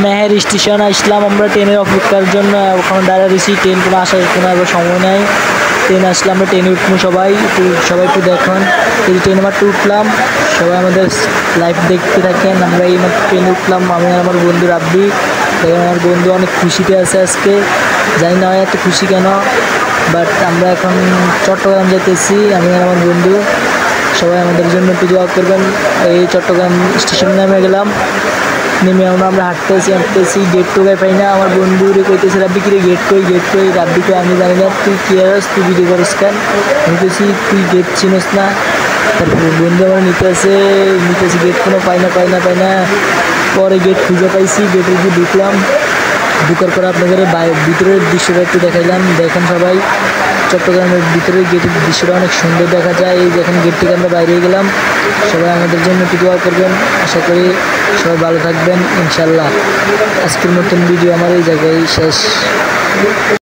Meher station আসলাম আমরা ট্রেনের অপেক্ষার জন্য। ওখানে দাঁড়িয়ে রয়েছি, ট্রেন কোনো আসার কোনো আবার সময় নাই। ট্রেন আসলে আমরা ট্রেনে উঠবো সবাই একটু দেখুন। এই ট্রেনে মাত্র উঠলাম, সবাই আমাদের লাইভ দেখতে থাকেন। আমরা এই মাত্র ট্রেনে উঠলাম, আমি আর আমার বন্ধু রাব্বি। দেখেন আমার বন্ধু অনেক খুশিতে আছে আজকে, জানি না এত খুশি কেন। বাট আমরা এখন চট্টগ্রাম যেতেছি, আমি আর আমার বন্ধু। সবাই আমাদের জন্য একটু দোয়া করবেন। এই চট্টগ্রাম স্টেশনে নেমে গেলাম, নেমে আমরা হাঁটতেছি গেট টোকায় পাই না। আমার বন্ধুরে কইতেছে রাব্বি কিরে গেট কই রাব্বি কই আমি জানি না, তুই কি আস, তুই ভিডিও করিস কেন? আমি বলছি তুই গেট চিনিস না। তারপর বন্ধু আমার নিতেছে গেট কোনো পাই না। পরে গেট খুঁজে পাইছি, গেটে গিয়ে ঢুকলাম। ঢুকার পর আপনাদের ভিতরের দৃশ্যটা একটু দেখাইলাম। দেখেন সবাই, চট্টগ্রামের ভিতরের গেটের দৃশ্যটা অনেক সুন্দর দেখা যায়। এই দেখেন গেট থেকে আমরা বাইরে গেলাম। সবাই আমাদের জন্য একটু দোয়া করবেন, আশা করি সবাই ভালো থাকবেন ইনশাল্লাহ। আজকের মতন ভিডিও আমার এই জায়গায় শেষ।